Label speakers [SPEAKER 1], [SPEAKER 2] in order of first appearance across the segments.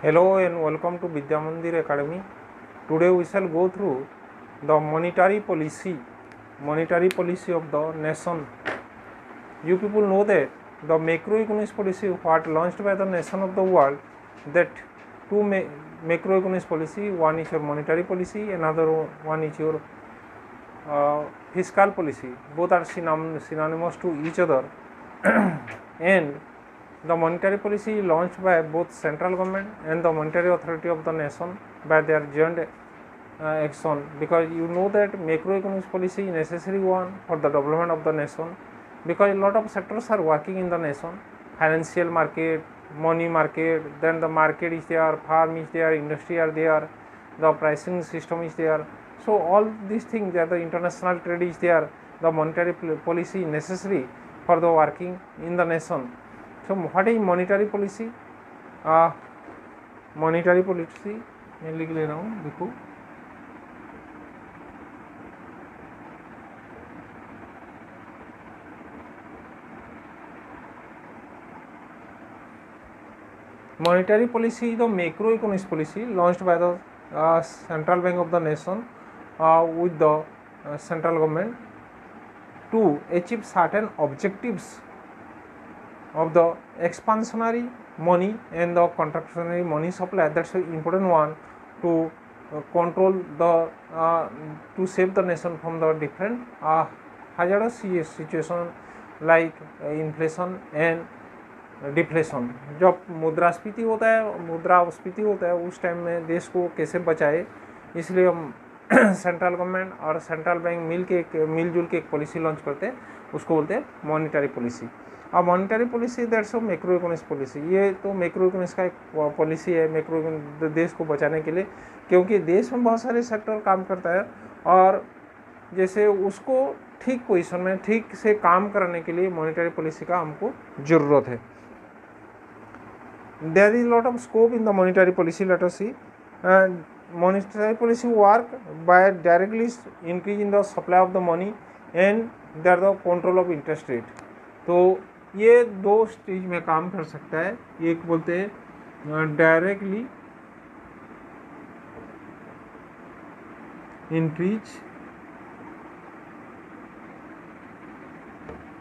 [SPEAKER 1] Hello and welcome to Vidya Mandir Academy. Today we shall go through the monetary policy of the nation. You people know that the macroeconomic policy what launched by the nation of the world, that two macroeconomic policy, one is your monetary policy, another one is your fiscal policy. Both are synonymous to each other and the monetary policy launched by both central government and the monetary authority of the nation by their joint action, because you know that macroeconomic policy is necessary one for the development of the nation, because a lot of sectors are working in the nation. Financial market, money market, then the market is there, farm is there, industry are there, the pricing system is there. So all these things, that the international trade is there, the monetary policy is necessary for the working in the nation. So what is monetary policy? Monetary policy मैं लिख ले रहा हूँ, देखो monetary policy is the macroeconomic policy launched by the central bank of the nation with the central government to achieve certain objectives of the expansionary money and the contractionary money supply. That's an important one to control the to save the nation from the different hazardous situation like inflation and deflation. जब मुद्रास्फीति होता है उस time में देश को कैसे बचाए, इसलिए हम सेंट्रल गवर्नमेंट और सेंट्रल बैंक मिलजुल के एक पॉलिसी लॉन्च करते हैं, उसको बोलते हैं मॉनिटरी पॉलिसी. अब monetary policy that's a macro economics policy. ये तो मैक्रो इकोनॉमिक्स का एक पॉलिसी है मैक्रो देश को बचाने के लिए, क्योंकि देश में बहुत सारे सेक्टर काम करता है और जैसे उसको ठीक पोजीशन में ठीक से काम कराने के लिए मॉनिटरी पॉलिसी का हमको ज़रूरत है. There is a lot of scope in the monetary policy. Let us see. Monetary policy work by directly increasing the supply of the money and there the control of interest rate. तो ये दो stage में काम कर सकता है. एक बोलते हैं directly increase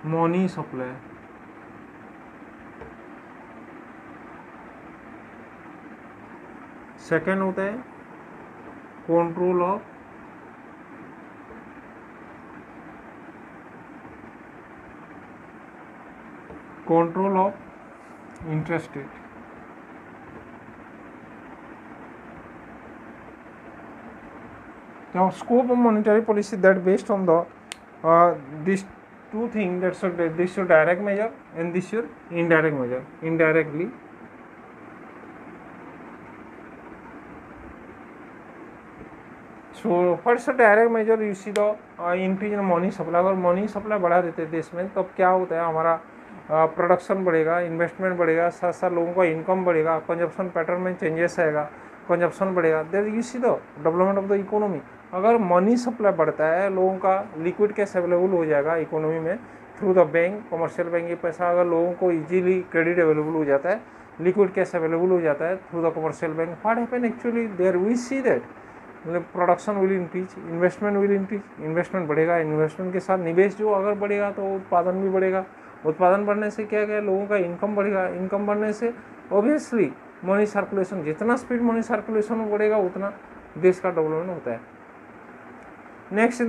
[SPEAKER 1] money supply, second होता है control of interest rate. Now scope of monetary policy that based on the these two things, that's this your direct measure and this your indirect measure. Indirectly so what's the direct measure? You see the increase in money supply. अगर money supply बढ़ा देते हैं देश में तब क्या होता है, हमारा प्रोडक्शन बढ़ेगा, इन्वेस्टमेंट बढ़ेगा, साथ साथ लोगों का इनकम बढ़ेगा, कंजप्शन पैटर्न में चेंजेस आएगा, कंजप्शन बढ़ेगा. There you see the development of the economy. अगर मनी सप्लाई बढ़ता है, लोगों का लिक्विड कैश अवेलेबल हो जाएगा इकोनॉमी में through the bank, commercial bank. ये पैसा अगर लोगों को इजीली क्रेडिट अवेलेबल हो जाता है, लिक्विड कैश अवेलेबल हो जाता है through the commercial bank, what happen actually there we see that production will increase, investment will increase. Investment बढ़ेगा, इन्वेस्टमेंट के साथ निवेश जो अगर बढ़ेगा तो उत्पादन भी बढ़ेगा. उत्पादन बढ़ने से क्या क्या लोगों का इनकम बढ़ेगा. इनकम बढ़ने से ऑब्वियसली मनी सर्कुलेशन, जितना स्पीड मनी सर्कुलेशन बढ़ेगा उतना देश का डेवलपमेंट होता है. Next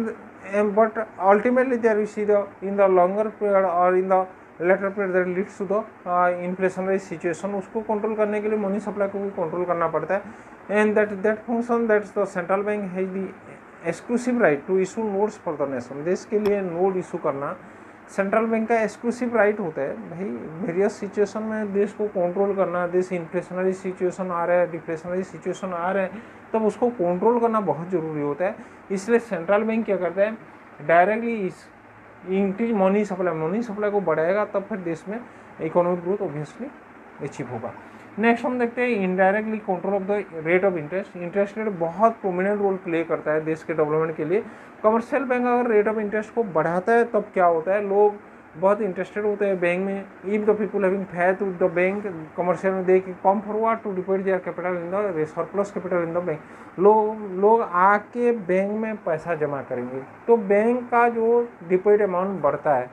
[SPEAKER 1] but ultimately there we see the in the longer period और in the later period that leads to the inflationary situation. उसको कंट्रोल करने के लिए मनी सप्लाई को भी कंट्रोल करना पड़ता है. And that function that's the central bank has the exclusive right to issue notes for the nation. देश के लिए नोट इशू करना सेंट्रल बैंक का एक्सक्लूसिव राइट होता है. भाई वेरियस सिचुएशन में देश को कंट्रोल करना, देश इन्फ्लेशनरी सिचुएशन आ रहा है, डिफ्लेशनरी सिचुएशन आ रहे हैं, तब उसको कंट्रोल करना बहुत ज़रूरी होता है. इसलिए सेंट्रल बैंक क्या करता है, डायरेक्टली इंक्रीज मनी सप्लाई को बढ़ाएगा, तब फिर देश में इकोनॉमिक ग्रोथ ऑब्वियसली अचीव होगा. नेक्स्ट हम देखते हैं indirectly control of the rate of interest. Interest rate बहुत प्रोमिनेंट रोल प्ले करता है देश के डेवलपमेंट के लिए. कमर्शियल बैंक अगर रेट ऑफ इंटरेस्ट को बढ़ाता है तब क्या होता है, लोग बहुत इंटरेस्टेड होते हैं बैंक में। If the people having faith with the bank commercial में, they come forward to deposit their capital in the surplus capital in the bank. लोग आके बैंक में पैसा जमा करेंगे, तो बैंक का जो डिपॉजिट अमाउंट बढ़ता है,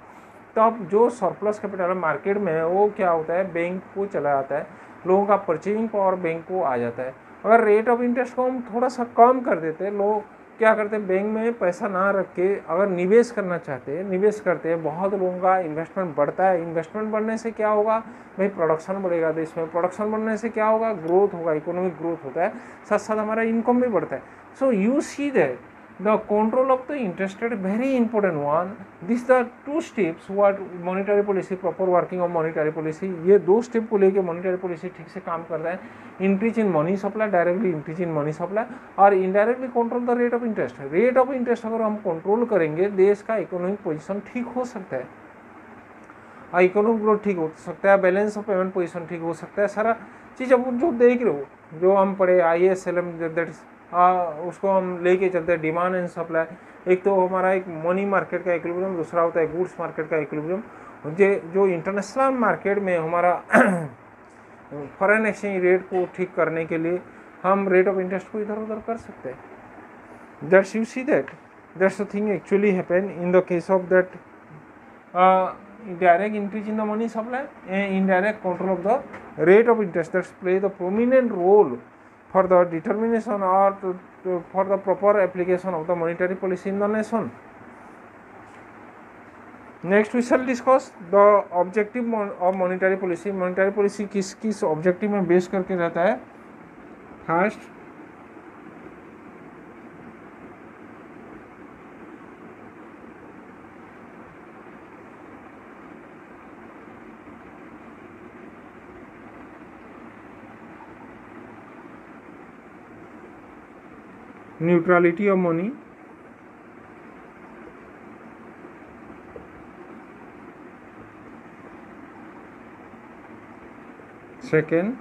[SPEAKER 1] तब जो सरप्लस कैपिटल मार्केट में है वो क्या होता है, बैंक को चला जाता है, लोगों का परचेजिंग पावर बैंक को आ जाता है। अगर रेट ऑफ इंटरेस्ट को हम थोड़ा सा कम कर देते हैं, लोग क्या करते हैं, बैंक में पैसा ना रख के अगर निवेश करना चाहते हैं, निवेश करते हैं, बहुत लोगों का इन्वेस्टमेंट बढ़ता है। इन्वेस्टमेंट बढ़ने से क्या होगा भाई, प्रोडक्शन बढ़ेगा देश में, प्रोडक्शन बढ़ने से क्या होगा, ग्रोथ होगा, इकोनॉमिक ग्रोथ होता है, साथ साथ हमारा इनकम भी बढ़ता है। So you see that the control of the interest rate very important one. These the two steps what monetary policy, proper working of monetary policy, ये दो स्टेप को लेके monetary policy ठीक से काम करता है। Increase in money supply, directly increase in money supply, और indirectly control the rate of interest. Rate of interest अगर हम कंट्रोल करेंगे, देश का इकोनॉमिक पोजीशन ठीक हो सकता है, इकोनॉमिक ग्रोथ ठीक हो सकता है, बैलेंस ऑफ पेमेंट पोजीशन ठीक हो सकता है। सारा चीज़ अब जो देख रहे हो, जो हम पढ़े ISLM, दैट उसको हम लेके चलते हैं, डिमांड एंड सप्लाई। एक तो हमारा एक मनी मार्केट का इक्विलिब्रियम, दूसरा होता है गुड्स मार्केट का इक्विलिब्रियम। जो इंटरनेशनल मार्केट में हमारा फॉरेन एक्सचेंज रेट को ठीक करने के लिए हम रेट ऑफ इंटरेस्ट को इधर उधर कर सकते हैं। That's you see that's the thing actually happen in the case of that direct increase in the money supply and indirect control of the rate of interest that play the prominent role for the determination or for the proper application of the monetary policy in the nation. Next we shall discuss the objective of monetary policy. Monetary policy किस objective में base करके रहता है। First, neutrality of money, second,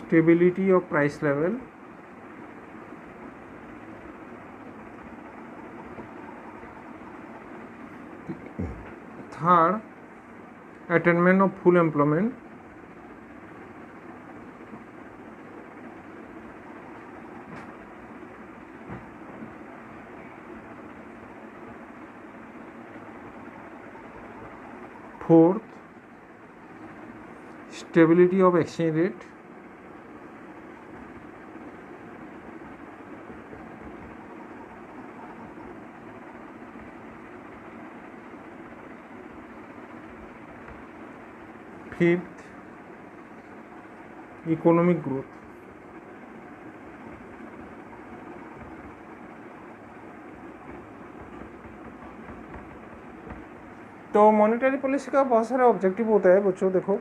[SPEAKER 1] stability of price level, third, attainment of full employment, fourth, stability of exchange rate, fifth, economic growth। तो monetary policy का बहुत सारे objective होता है बच्चों। देखो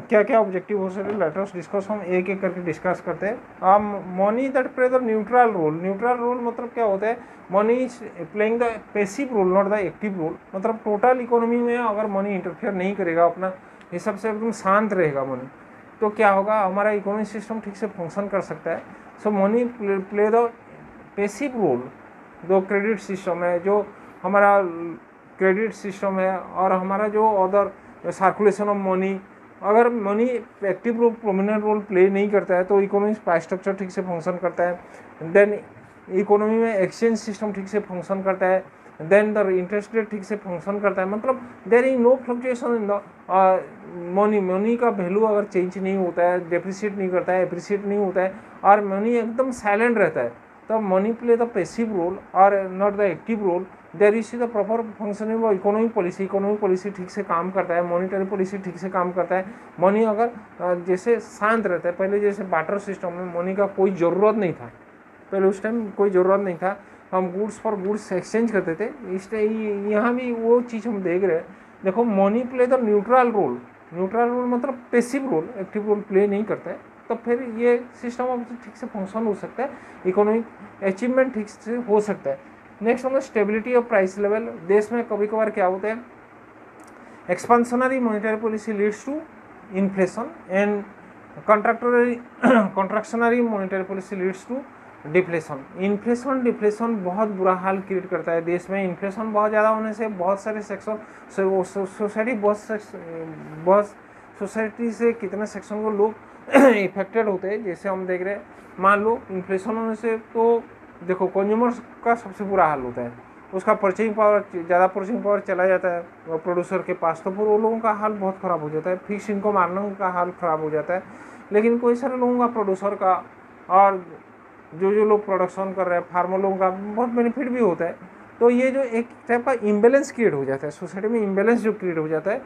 [SPEAKER 1] क्या क्या ऑब्जेक्टिव हो सकते हैं, लेट अस डिस्कस। हम एक एक करके डिस्कस करते हैं। Money that play the neutral role. Neutral role मतलब क्या होता है, money is playing the passive role, not the active role. मतलब टोटल इकोनॉमी में अगर मनी इंटरफेयर नहीं करेगा, अपना हिसाब से एकदम शांत रहेगा मनी, तो क्या होगा, हमारा इकोनॉमिक सिस्टम ठीक से फंक्शन कर सकता है। So money play the passive role. जो क्रेडिट सिस्टम है, जो हमारा क्रेडिट सिस्टम है, और हमारा जो अदर सर्कुलेशन ऑफ मनी, अगर money active role, prominent role play नहीं करता है, तो इकोनॉमिक प्राइस स्ट्रक्चर ठीक से फंक्शन करता है। देन इकोनॉमी में एक्सचेंज सिस्टम ठीक से फंक्शन करता है। देन द इंटरेस्ट रेट ठीक से फंक्शन करता है। मतलब there is no fluctuation in the money. Money का वैल्यू अगर चेंज नहीं होता है, डेप्रिशिएट नहीं करता है, एप्रिशिएट नहीं होता है, और मनी एकदम साइलेंट रहता है, तब money play the passive role और not the active role. There is the proper functioning of economic policy. Economic policy ठीक से काम करता है, मॉनिटरी पॉलिसी ठीक से काम करता है। मनी अगर जैसे शांत रहता है, पहले जैसे बार्टर सिस्टम में मनी का कोई ज़रूरत नहीं था, पहले उस टाइम कोई ज़रूरत नहीं था, हम गुड्स फॉर गुड्स एक्सचेंज करते थे। इस टाइम यहाँ भी वो चीज़ हम देख रहे हैं। देखो money play the neutral role. Neutral role मतलब passive role, active role play नहीं करता है, तो फिर ये सिस्टम ठीक से फंक्शन हो सकता है, इकोनॉमिक अचीवमेंट ठीक से हो सकता है। नेक्स्ट होगा स्टेबिलिटी ऑफ प्राइस लेवल। देश में कभी कभार क्या होता है, expansionary monetary policy leads to inflation and contractionary monetary policy leads to deflation, inflation deflation बहुत बुरा हाल क्रिएट करता है देश में। इन्फ्लेशन बहुत ज़्यादा होने से बहुत सारे सेक्शन बहुत सोसाइटी से कितने सेक्शन को लोग इफेक्टेड होते हैं। जैसे हम देख रहे हैं, मान लो इन्फ्लेशन होने से तो देखो कंज्यूमर्स का सबसे बुरा हाल होता है, उसका परचेजिंग पावर, ज़्यादा परचेजिंग पावर चला जाता है प्रोड्यूसर के पास, तो फिर वो लोगों का हाल बहुत ख़राब हो जाता है, फिक्स इनकम अर्निंग का हाल ख़राब हो जाता है। लेकिन कोई सारे लोगों का, प्रोड्यूसर का और जो लोग प्रोडक्शन कर रहे हैं, फार्मर लोगों का बहुत बेनिफिट भी होता है। तो ये जो एक टाइप का इम्बेलेंस क्रिएट हो जाता है सोसाइटी में, इम्बेलेंस जो क्रिएट हो जाता है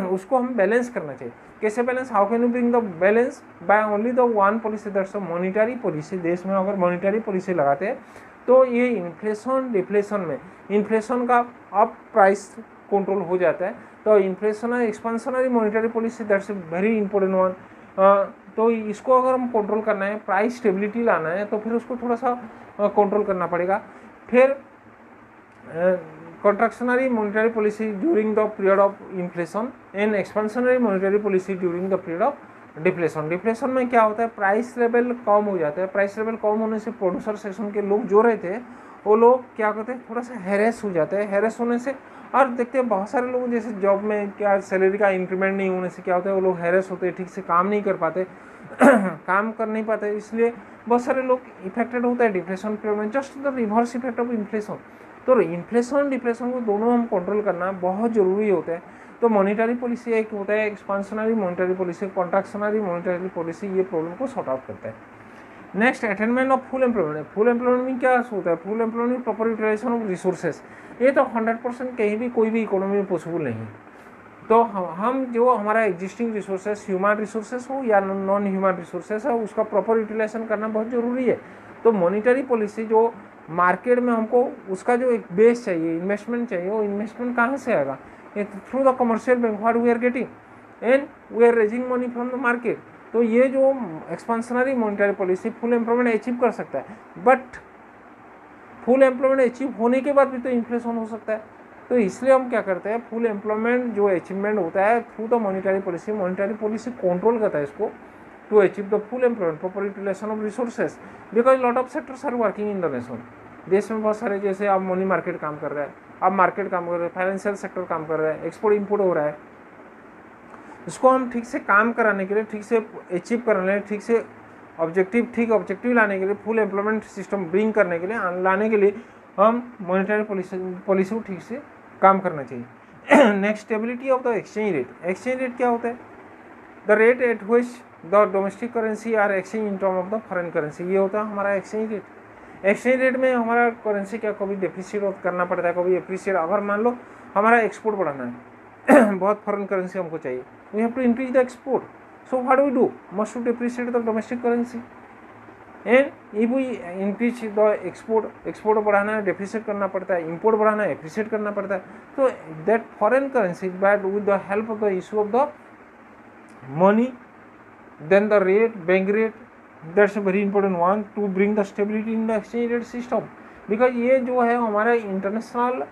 [SPEAKER 1] उसको हम बैलेंस करना चाहिए। कैसे balance? How can you bring the balance? By only the one policy, that's a monetary policy. देश में अगर मॉनिटरी पॉलिसी लगाते हैं तो ये इन्फ्लेशन डिफ्लेशन में, इन्फ्लेशन का अब प्राइस कंट्रोल हो जाता है। तो inflation expansionary monetary policy, that's very important one. तो इसको अगर हम कंट्रोल करना है, प्राइस स्टेबिलिटी लाना है, तो फिर उसको थोड़ा सा कंट्रोल करना पड़ेगा। फिर contractionary monetary policy during the period of inflation and expansionary monetary policy during the period of deflation. Deflation में क्या होता है, प्राइस लेवल कम हो जाता है। प्राइस लेवल कम होने से प्रोड्यूसर सेक्शन के लोग जो रहते हैं वो लोग क्या करते हैं, थोड़ा सा हैरेस हो जाते हैं। हैरेस होने से, और देखते हैं बहुत सारे लोग जैसे जॉब में क्या सैलरी का इंक्रीमेंट नहीं होने से क्या होता है, वो लोग हैरेस होते हैं, ठीक से काम नहीं कर पाते काम कर नहीं पाते, इसलिए बहुत सारे लोग इफेक्टेड होता है डिफ्लेशन पीरियड में। Just the reverse effect of inflation. तो इन्फ्लेशन डिफ्लेशन को दोनों हम कंट्रोल करना बहुत जरूरी होता है। तो मॉनिटरी पॉलिसी एक होता है expansionary monetary policy, contractionary monetary policy, ये प्रॉब्लम को सॉर्ट आउट करता है। Next, attainment of full employment. Full employment में क्या होता है? Full employment proper utilisation of resources. ये तो 100% कहीं भी कोई भी इकोनॉमी में पॉसिबल नहीं। तो हम जो हमारा एग्जिस्टिंग रिसोर्सेस, ह्यूमन रिसोर्सेस हो या नॉन ह्यूमन रिसोर्सेस है, उसका प्रॉपर यूटिलाइजेशन करना बहुत ज़रूरी है। तो मॉनिटरी पॉलिसी जो मार्केट में हमको उसका जो एक बेस चाहिए, इन्वेस्टमेंट चाहिए, वो इन्वेस्टमेंट कहाँ से आएगा? Through the commercial bank what we are getting and we are raising money from the market. तो ये जो expansionary monetary policy full employment achieve कर सकता है, बट फुल एम्प्लॉयमेंट अचीव होने के बाद भी तो इन्फ्लेशन हो सकता है। तो इसलिए हम क्या करते हैं, फुल एम्प्लॉयमेंट जो अचीवमेंट होता है through the monetary policy control करता है इसको to achieve the full employment, proper utilisation of resources, because lot of sectors are working in the nation. देश में बहुत सारे, जैसे आप मनी मार्केट काम कर रहा है, आप मार्केट काम कर रहे हैं, फाइनेंशियल सेक्टर काम कर रहा है, एक्सपोर्ट इम्पोर्ट हो रहा है। इसको हम ठीक से काम कराने के लिए, ठीक से अचीव कराने, ठीक से ऑब्जेक्टिव लाने के लिए, फुल एम्प्लॉयमेंट सिस्टम ब्रिंग करने के लिए, लाने के लिए हम मॉनिटरी पॉलिसी को ठीक से काम करना चाहिए। Next, stability of the exchange rate. Exchange rate क्या होता है? The rate at which the domestic currency are exchange in term of the foreign currency, ये होता है हमारा एक्सचेंज रेट। एक्सचेंज रेट में हमारा करेंसी क्या कभी डेप्रिशिएट करना पड़ता है, कभी एप्रिशिएट। अगर मान लो हमारा एक्सपोर्ट बढ़ाना है बहुत फॉरेन करेंसी हमको चाहिए, we have to increase the export, so what do we do, must to depreciate the domestic currency and if we increase the export बढ़ाना है डेप्रिशिएट करना पड़ता है, इंपोर्ट बढ़ाना है एप्रिशिएट करना पड़ता है। तो that foreign currency bad with the help of the issue of the money, then the rate, bank rate, that's a very important one to bring the stability in the exchange rate system. Because ये जो है हमारा international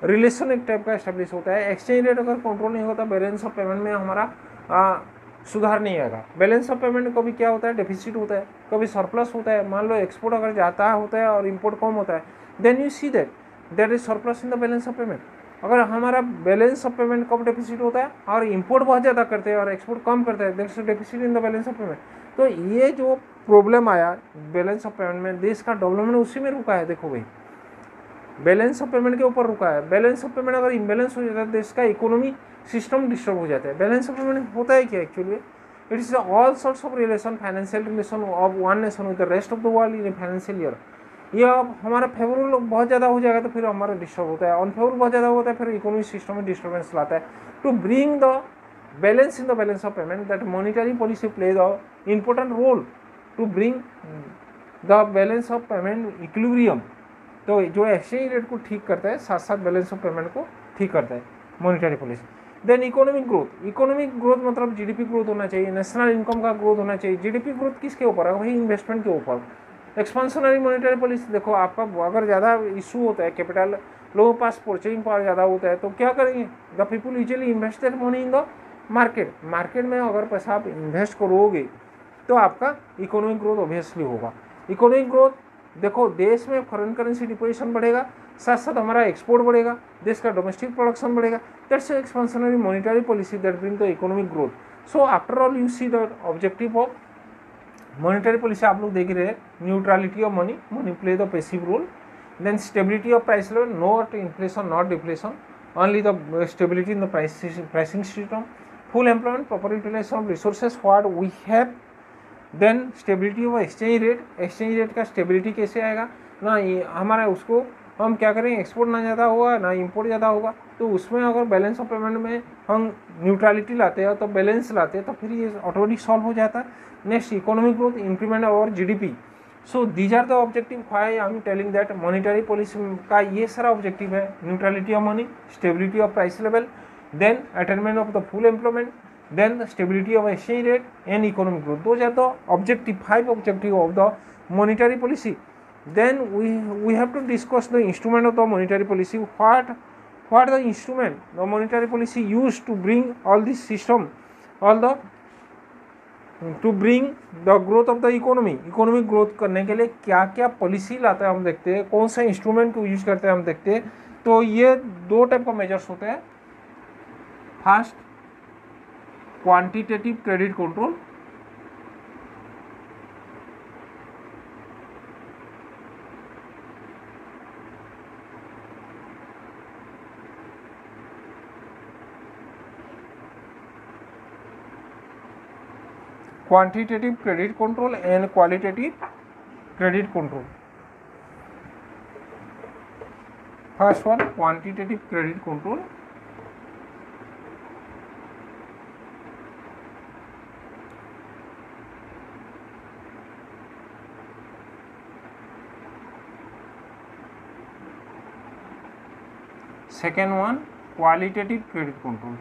[SPEAKER 1] relation एक type का establish होता है। Exchange rate अगर control नहीं होता, बैलेंस ऑफ पेमेंट में हमारा सुधार नहीं आएगा। बैलेंस ऑफ पेमेंट कभी क्या होता है, डेफिसिट होता है, कभी सरप्लस होता है। मान लो एक्सपोर्ट अगर जाता होता है और इंपोर्ट कम होता है, then you see that is surplus in the balance of payment. अगर हमारा बैलेंस ऑफ पेमेंट कब डेफिसिट होता है और इंपोर्ट बहुत ज़्यादा करते हैं और एक्सपोर्ट कम करते हैं, that's deficit in the balance of payment. तो ये जो प्रॉब्लम आया बैलेंस ऑफ पेमेंट में, देश का डेवलपमेंट उसी में रुका है। देखो भाई, बैलेंस ऑफ पेमेंट के ऊपर रुका है। बैलेंस ऑफ पेमेंट अगर इम्बैलेंस हो जाता है, देश का इकोनॉमी सिस्टम डिस्टर्ब हो जाता है। बैलेंस ऑफ पेमेंट होता है क्या actually? It is all sorts of relation, financial relation of one nation with the rest of the world in a financial year. ये अब हमारा फेवरेबल बहुत ज़्यादा हो जाएगा तो फिर हमारा डिस्टर्ब होता है, अनफेवरेबल बहुत ज़्यादा होता है फिर इकोनॉमिक सिस्टम में डिस्टर्बेंस लाता है। To bring the balance in the balance of payment, that monetary policy plays a important role to bring the balance of payment equilibrium। तो जो एक्सचेंज रेट को ठीक करता है साथ साथ बैलेंस ऑफ पेमेंट को ठीक करता है monetary policy. Then economic growth. Economic growth मतलब जीडीपी ग्रोथ होना चाहिए, नेशनल इनकम का ग्रोथ होना चाहिए। जीडीपी ग्रोथ किसके ऊपर है भाई? इन्वेस्टमेंट के ऊपर। एक्सपांशनरी मॉनिटरी पॉलिसी, देखो आपका अगर ज़्यादा इशू होता है, कैपिटल लोगों के पास परचेजिंग पावर ज़्यादा होता है, तो क्या करेंगे? The people usually invest their money in the market में अगर पैसा आप इन्वेस्ट करोगे तो आपका इकोनॉमिक ग्रोथ ऑब्वियसली होगा। इकोनॉमिक ग्रोथ देखो देश में फॉरेन करेंसी डिपोजिशन बढ़ेगा, साथ साथ हमारा एक्सपोर्ट बढ़ेगा, देश का डोमेस्टिक प्रोडक्शन बढ़ेगा, that's expansionary monetary policy that bring the economic growth. So after all you see the objective of monetary policy आप लोग देख रहे हैं, neutrality of money, money play the passive role, then stability of price level, not inflation not deflation, only the stability in the pricing system, full employment, proper utilization of resources what we have, then stability of exchange rate, exchange rate का stability कैसे आएगा ना, हमारा उसको हम क्या करेंगे, export ना ज़्यादा होगा ना इंपोर्ट ज़्यादा होगा, तो उसमें अगर बैलेंस ऑफ पेमेंट में हम न्यूट्रलिटी लाते हैं तो बैलेंस लाते हैं तो फिर ये ऑटोमेटिक सॉल्व हो जाता है। नेक्स्ट इकोनॉमिक ग्रोथ, इंक्रीमेंट और GDP. So these are the objective why I am telling that monetary policy का ये सारा ऑब्जेक्टिव है, neutrality of money, stability of price level, then attainment of the full employment, then the stability of exchange rate and economic growth. Those are the objective, 5 objective of the monetary policy. Then we have to discuss the instrument of the monetary policy. What the instrument the monetary policy used to bring all this system, all the to bring the growth of the economy, economic growth करने के लिए क्या क्या policy लाता है हम देखते हैं, कौन सा इंस्ट्रूमेंट को यूज करते हैं हम देखते हैं। तो ये 2 टाइप का मेजर्स होते हैं। First quantitative credit control, quantitative credit control and qualitative credit control. First one, quantitative credit control. Second one, qualitative credit control.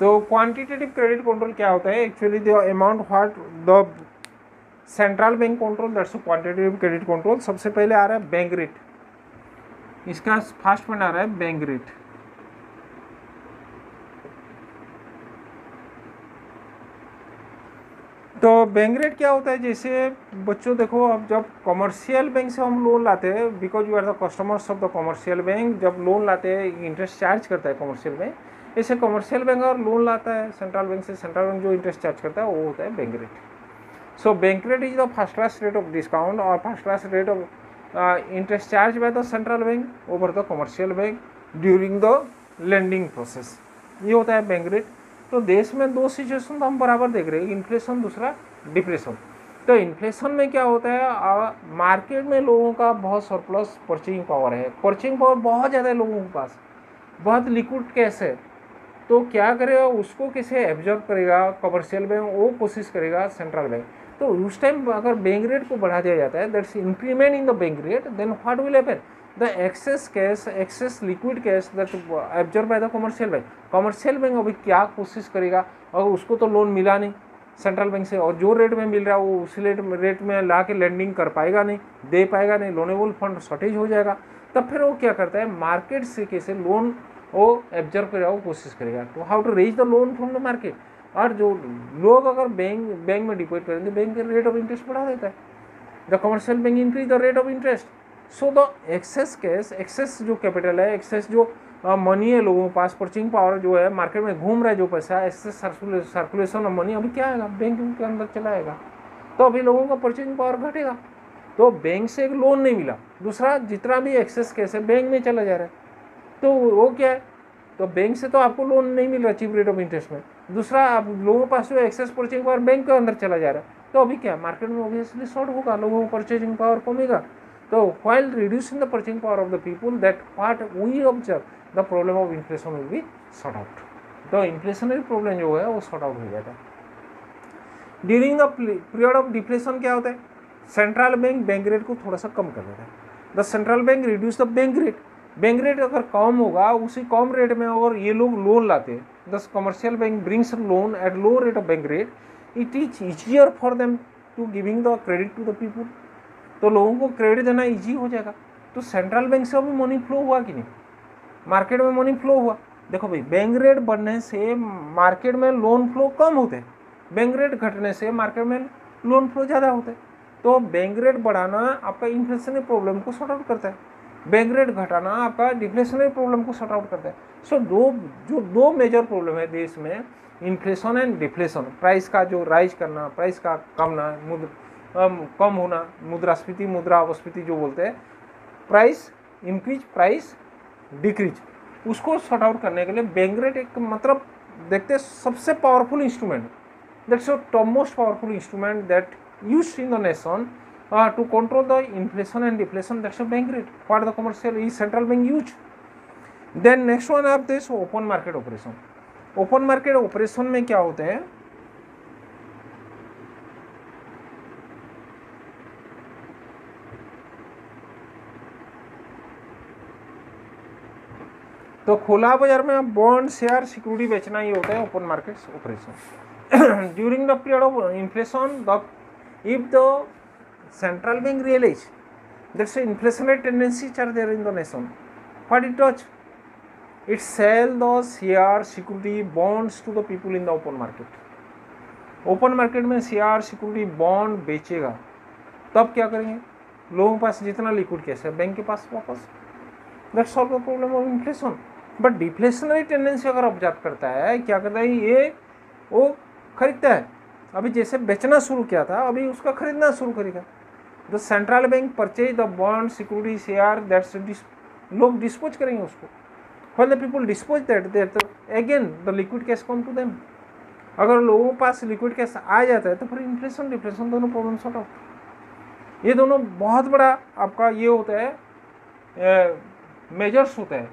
[SPEAKER 1] तो क्वांटिटेटिव क्रेडिट कंट्रोल क्या होता है, actually the amount what the central bank control, that's quantitative credit control. सबसे पहले आ रहा है bank rate, इसका first point आ रहा है बैंक रेट। तो बैंक रेट क्या होता है, जैसे बच्चों देखो, अब जब कमर्शियल बैंक से हम लोन लाते हैं, because you are the customers of the commercial bank, जब लोन लाते हैं इंटरेस्ट चार्ज करता है कमर्शियल बैंक, ऐसे कमर्शियल बैंक और लोन लाता है सेंट्रल बैंक से, सेंट्रल बैंक जो इंटरेस्ट चार्ज करता है वो होता है bank rate. So bank rate is the first class rate of discount और first class rate of interest charge by the central bank over the commercial bank during the lending process, ये होता है bank rate. तो देश में 2 situation तो हम बराबर देख रहे हैं, इन्फ्लेशन, दूसरा डिप्रेशन। तो इन्फ्लेशन में क्या होता है, मार्केट में लोगों का बहुत सरप्लस परचेजिंग पावर है, परचेजिंग पावर बहुत ज़्यादा है लोगों के पास, बहुत लिक्विड कैश है, तो क्या करेगा, उसको कैसे एब्जॉर्ब करेगा कमर्शियल बैंक, वो कोशिश करेगा सेंट्रल बैंक। तो उस टाइम अगर बैंक रेट को बढ़ा दिया जाता है, that's increment in the bank rate, then what will happen, the excess cash, excess liquid cash that absorb by the commercial bank. Commercial bank अभी क्या कोशिश करेगा, और उसको तो लोन मिला नहीं सेंट्रल बैंक से, और जो रेट में मिल रहा है वो उसी रेट में ला के लैंडिंग कर पाएगा नहीं, दे पाएगा नहीं, लोनेबल फंड शॉर्टेज हो जाएगा। तब फिर वो क्या करता है, मार्केट से कैसे लोन वो एब्जॉर्ब करेगा, वो कोशिश करेगा to how to raise the loan from the market. और जो लोग अगर बैंक में डिपॉजिट करेंगे, बैंक के रेट ऑफ इंटरेस्ट बढ़ा देता है, the commercial bank increase the rate of interest. So the excess cash, excess जो कैपिटल है, एक्सेस जो मनी है लोगों के पास, परचेजिंग पावर जो है, मार्केट में घूम रहा है जो पैसा, एक्सेस सर्कुलेशन ऑफ मनी अभी क्या आएगा, बैंक के अंदर चला आएगा, तो अभी लोगों का परचेजिंग पावर घटेगा। तो बैंक से एक लोन नहीं मिला, दूसरा जितना भी एक्सेस कैश है बैंक में चला जा रहा है, तो वो क्या है, तो बैंक से तो आपको लोन नहीं मिल रहा चीप रेट ऑफ इंटरेस्ट में, दूसरा आप लोगों के पास जो एक्सेस परचेजिंग पावर बैंक के अंदर चला जा रहा है, तो अभी क्या मार्केट में ऑब्वियसली शॉर्ट होगा, लोगों को परचेजिंग पावर कमेगा। तो while reducing the purchasing power of the people, that what we observe the problem of inflation will be sort out. तो इन्फ्लेशनरी प्रॉब्लम जो है वो सॉर्ट आउट हो जाता है। During the period of deflation क्या होता है, सेंट्रल बैंक रेट को थोड़ा सा कम कर देता है, the central bank reduce the bank rate. Bank rate अगर कम होगा, उसी कम रेट में अगर ये लोग लोन लाते हैं, the commercial bank brings loan at low rate of bank rate, it is easier for them to giving the credit to the people. तो लोगों को क्रेडिट देना ईजी हो जाएगा। तो सेंट्रल बैंक से अभी मनी फ्लो हुआ कि नहीं, मार्केट में मनी फ्लो हुआ। देखो भाई, बैंक रेट बढ़ने से मार्केट में लोन फ्लो कम होते हैं, बैंक रेट घटने से मार्केट में लोन फ्लो ज़्यादा होते हैं। तो बैंक रेट बढ़ाना आपका इन्फ्लेशनरी प्रॉब्लम को सॉर्ट आउट करता है, बैंक रेट घटाना आपका डिफ्लेशनरी प्रॉब्लम को सॉर्ट आउट करता है। सो दो मेजर प्रॉब्लम है देश में, इन्फ्लेशन एंड डिफ्लेशन, प्राइस का जो राइज करना, प्राइस का कम होना, मुद्रास्फीति, मुद्रा अपस्फीति जो बोलते हैं, प्राइस इंक्रीज, प्राइस डिक्रीज, उसको सॉर्ट आउट करने के लिए बैंक रेट एक मतलब देखते हैं सबसे powerful instrument, that's the most powerful instrument that used in the nation to control the inflation and deflation, that's a bank rate. For the commercial is central bank use. Then next one आप this open market operation. Open market operation में क्या होते हैं, तो खुला बाजार में bond, share, security बेचना ही होता है open market operation. During the period of inflation, if the central bank realize that's an inflationary tendencies are there in the nation, what it does, it sell the share, security, bonds to the people in the open market. Open market में share, security, bond बेचेगा, तब क्या करेंगे, लोगों के पास जितना liquid cash है bank के पास वापस, that solve the problem of inflation. But deflationary tendency अगर ऑब्जर्व करता है, क्या करता है ये, वो खरीदता है, अभी जैसे बेचना शुरू किया था अभी उसका खरीदना शुरू करेगा। The central bank purchase the bond, security, share, that's लोग डिस्पोज करेंगे उसको। When the people dispose that again the liquid cash come to them. अगर लोगों के पास लिक्विड कैश आ जाता है तो फिर इन्फ्लेशन डिफ्लेशन दोनों प्रॉब्लम सॉर्ट आउट। ये दोनों बहुत बड़ा आपका ये होता है, मेजर्स होता है,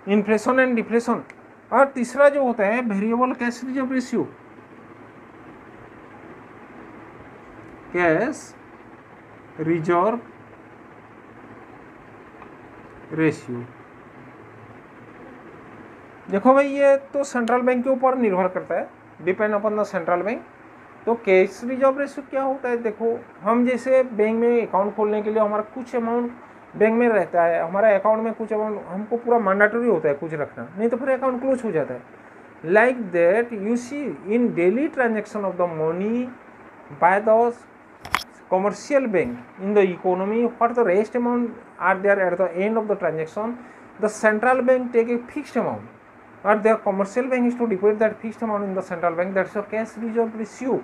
[SPEAKER 1] इन्फ्लेशन एंड डिफ्लेशन। और तीसरा जो होता है variable cash reserve ratio, cash reserve ratio. देखो भाई, ये तो सेंट्रल बैंक के ऊपर निर्भर करता है, depend upon the central bank. तो कैश रिजर्व रेशियो क्या होता है, देखो हम जैसे बैंक में अकाउंट खोलने के लिए हमारा कुछ अमाउंट बैंक में रहता है, हमारा अकाउंट में कुछ अमाउंट हमको पूरा मैंडेटरी होता है कुछ रखना, नहीं तो फिर अकाउंट क्लोज हो जाता है। Like that you see in daily transaction of the money by the commercial bank in the economy, what the rest amount are there at the end of the transaction, the central bank take a fixed amount or the commercial bank is to deposit that fixed amount in the central bank, that's a cash reserve ratio.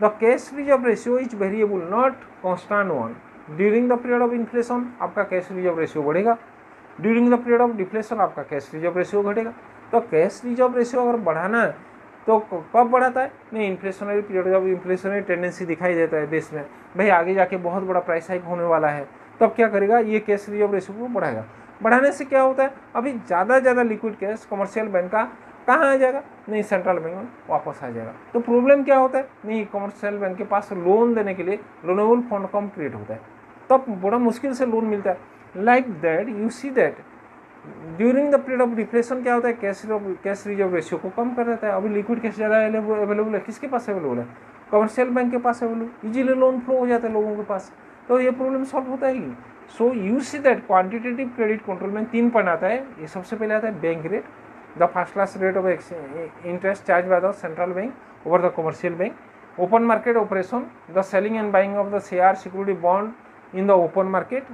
[SPEAKER 1] The cash reserve ratio is variable, not constant one. During the period of inflation आपका cash reserve ratio बढ़ेगा, during the period of deflation आपका cash reserve ratio घटेगा। तो cash reserve ratio अगर बढ़ाना है तो कब बढ़ाता है, नहीं इन्फ्लेशनरी पीरियड, जब इन्फ्लेशनरी टेंडेंसी दिखाई देता है देश में, भाई आगे जाके बहुत बड़ा प्राइस हाइक होने वाला है, तब क्या करेगा, ये कैश रिजर्व रेशियो को बढ़ाएगा। बढ़ाने से क्या होता है, अभी ज़्यादा लिक्विड कैश कमर्शियल बैंक का कहाँ आ जाएगा, नहीं सेंट्रल बैंक में वापस आ जाएगा। तो प्रॉब्लम क्या होता है, नहीं कमर्शियल बैंक के पास लोन देने के लिए लोनेबल फंड कम क्रिएट होता है, तब बड़ा मुश्किल से लोन मिलता है। Like that you see that during the period of deflation क्या होता है, कैश रिजर्व रेशियो को कम कर देता है। अभी लिक्विड कैश ज़्यादा अवेलेबल है, किसके पास अवेलेबल है, कमर्शियल बैंक के पास अवेलेबल, इजीली लोन फ्लो हो जाता है लोगों के पास, तो ये प्रॉब्लम सॉल्व होता है। So you see that quantitative credit control में 3 पॉइंट आता है। ये सबसे पहले आता है bank rate, the first class rate of interest charge by the central bank over the commercial bank. Open market operation, the selling and buying of the share, security, bond in the open market.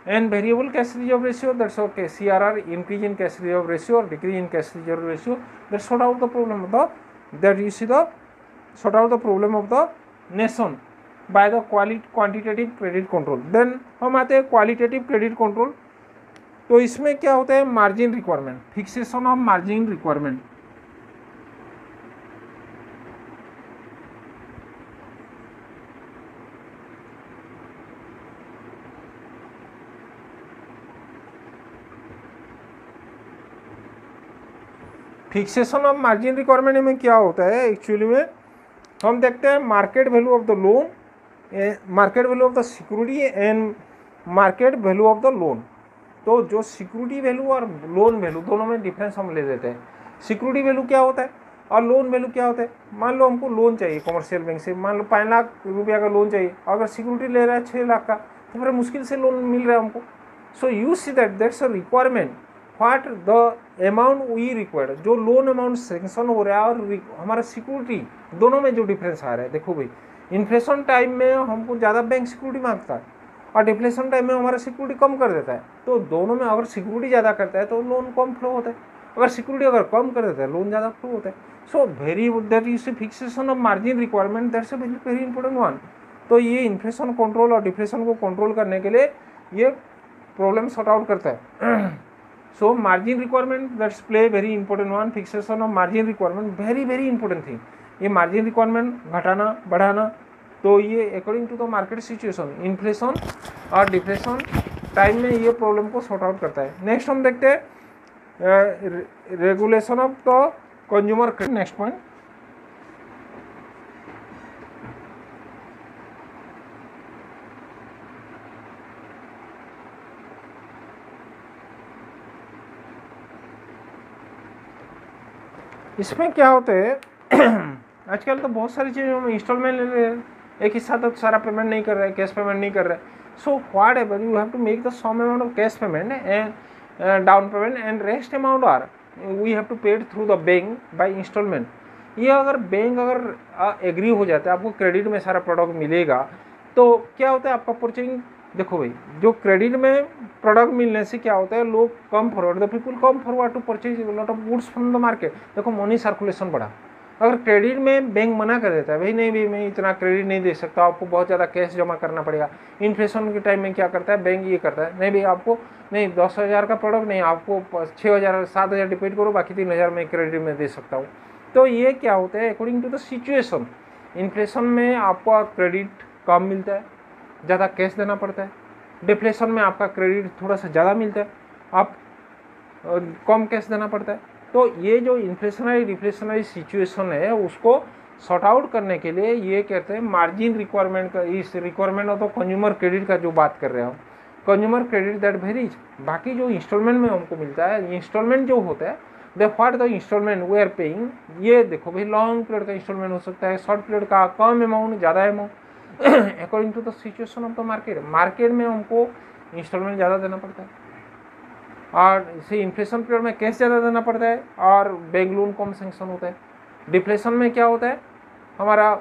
[SPEAKER 1] And variable cash reserve ratio, that's okay, CRR, increase in cash reserve ratio or decrease in cash reserve ratio, that sort out the problem of the, that you see the sort out the problem of the nation by the quantitative credit control. Then हम आते हैं qualitative credit control। तो इसमें क्या होता है, margin requirement, fixation of margin requirement. Fixation of margin requirement में क्या होता है, एक्चुअली में हम देखते हैं market value of the loan, market value of the security and market value of the loan. तो जो सिक्योरिटी वैल्यू और लोन वैल्यू दोनों में डिफरेंस हम ले देते हैं। सिक्योरिटी वैल्यू क्या होता है और लोन वैल्यू क्या होता है। मान लो हमको लोन चाहिए कमर्शियल बैंक से, मान लो 5 लाख रुपया का लोन चाहिए, अगर सिक्योरिटी ले रहा है 6 लाख का, तो फिर मुश्किल से लोन मिल रहा है हमको, So you see that that's a requirement. What the amount we required, जो लोन अमाउंट सेंक्शन हो रहा है और हमारा सिक्योरिटी, दोनों में जो डिफरेंस आ रहा है, देखो भाई इन्फ्लेशन टाइम में हमको ज़्यादा बैंक सिक्योरिटी मांगता है और डिफ्लेशन टाइम में हमारा सिक्योरिटी कम कर देता है। तो दोनों में अगर सिक्योरिटी ज़्यादा करता है तो लोन कम फ्लो होता है, अगर सिक्योरिटी अगर कम कर देता है लोन ज़्यादा फ्लो होता है। So very that is fixation of margin requirement, that's a very important one. तो ये इन्फ्लेशन कंट्रोल और डिफ्लेशन को कंट्रोल करने के लिए ये प्रॉब्लम सॉर्ट आउट करता है। So margin requirement that's play very important one, fixation of margin requirement very very important thing. ये मार्जिन रिक्वायरमेंट घटाना बढ़ाना, तो ये according to the market situation inflation और डिफ्लेशन टाइम में ये प्रॉब्लम को सॉर्ट आउट करता है। नेक्स्ट हम देखते हैं regulation of the consumer credit. Next point, इसमें क्या होता है आजकल तो बहुत सारी चीज़ें हम इंस्टॉलमेंट ले रहे हैं, एक ही साथ सारा पेमेंट नहीं कर रहे हैं, कैश पेमेंट नहीं कर रहे हैं। So whatever you have to make the sum amount of cash payment and down payment and rest amount are we have to paid through the bank by instalment. ये अगर bank अगर agree हो जाता है आपको credit में सारा product मिलेगा, तो क्या होता है आपका परचेजिंग, देखो भाई जो क्रेडिट में प्रोडक्ट मिलने से क्या होता है लोग come forward, the people come forward to purchase lot of goods from the market. देखो मनी सर्कुलेशन बढ़ा। अगर क्रेडिट में बैंक मना कर देता है भाई नहीं भाई मैं इतना क्रेडिट नहीं दे सकता, आपको बहुत ज़्यादा कैश जमा करना पड़ेगा। इन्फ्लेशन के टाइम में क्या करता है बैंक, ये करता है नहीं भाई आपको नहीं 10,000 का प्रोडक्ट नहीं, आपको 6,000 7,000 डिपोजिट करो, बाकी 3,000 मैं क्रेडिट में दे सकता हूँ। तो ये क्या होता है according to the situation, inflation में आपका क्रेडिट कम मिलता है, ज़्यादा कैश देना पड़ता है। डिफ्लेशन में आपका क्रेडिट थोड़ा सा ज़्यादा मिलता है, आप कम कैश देना पड़ता है। तो ये जो इन्फ्लेशनरी डिफ्लेशनरी सिचुएशन है उसको सॉर्ट आउट करने के लिए ये कहते हैं मार्जिन रिक्वायरमेंट का, इस requirement of the consumer credit का जो बात कर रहे हैं हम, कंज्यूमर क्रेडिट दैट वेरीज। बाकी जो इंस्टॉलमेंट में हमको मिलता है, इंस्टॉलमेंट जो होता है the what the instalment we are paying, ये देखो भाई लॉन्ग पीरियड का इंस्टॉलमेंट हो सकता है, शॉर्ट पीरियड का, कम अमाउंट ज़्यादा amount according to the situation of the market. Market में हमको इंस्टॉलमेंट ज़्यादा देना पड़ता है और इसे इन्फ्लेशन पीरियड में कैश ज़्यादा देना पड़ता है और बैंक लोन कम सेंक्शन होता है। डिफ्लेशन में क्या होता है हमारा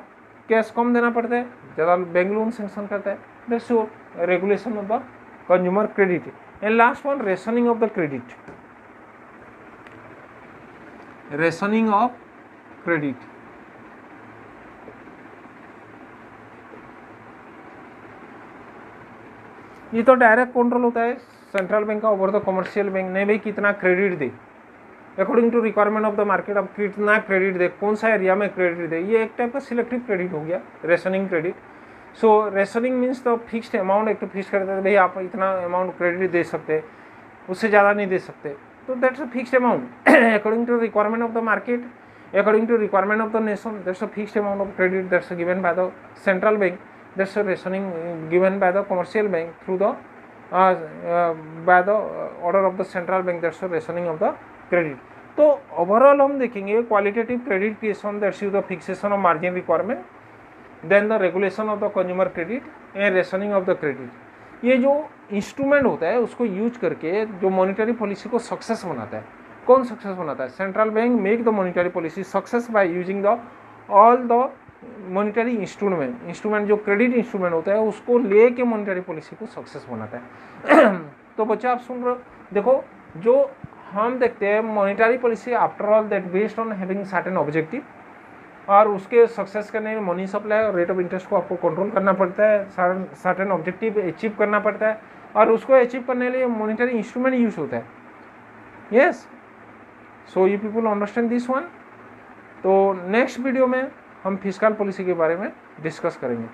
[SPEAKER 1] कैश कम देना पड़ता है, ज़्यादा बैंक लोन सेंक्शन करता है। That's your regulation of the consumer credit. And last one, rationing of the credit. Rationing of credit, ये तो डायरेक्ट कंट्रोल होता है सेंट्रल बैंक का ओवर द कमर्शियल बैंक। नहीं भाई कितना क्रेडिट दे according to requirement of the market, अब कितना क्रेडिट दे, कौन सा एरिया में क्रेडिट दे, ये एक टाइप का सिलेक्टिव क्रेडिट हो गया, रेशनिंग क्रेडिट। सो रेशनिंग मीन्स तो फिक्स्ड अमाउंट एक तो फिक्स कर देते हैं भाई आप इतना अमाउंट क्रेडिट दे सकते हैं, उससे ज़्यादा नहीं दे सकते, तो that's a fixed amount according to requirement of the market, according to requirement of the nation, that's a fixed amount of credit that's given by the central bank, that's a rationing given by the commercial bank through the by the order of the central bank, that's a rationing of the credit. तो overall हम देखेंगे qualitative credit creation, that's the fixation of margin requirement, then the regulation of the consumer credit and rationing of the credit. ये जो instrument होता है उसको use करके जो मॉनिटरी पॉलिसी को सक्सेस बनाता है, कौन सक्सेस बनाता है? Central bank make the monetary policy success by using the all the monetary instrument जो क्रेडिट इंस्ट्रूमेंट होता है उसको लेके मॉनिटरी पॉलिसी को सक्सेस बनाता है। तो बच्चा आप सुन रहे हो, देखो जो हम देखते हैं monetary policy after all that based on having certain objective, और उसके सक्सेस करने में मनी सप्लाई और रेट ऑफ इंटरेस्ट को आपको कंट्रोल करना पड़ता है, सर्टेन ऑब्जेक्टिव अचीव करना पड़ता है, और उसको अचीव करने के लिए मॉनिटरी इंस्ट्रूमेंट यूज होता है। Yes, so you people understand this one. तो नेक्स्ट वीडियो में हम फिस्कल पॉलिसी के बारे में डिस्कस करेंगे।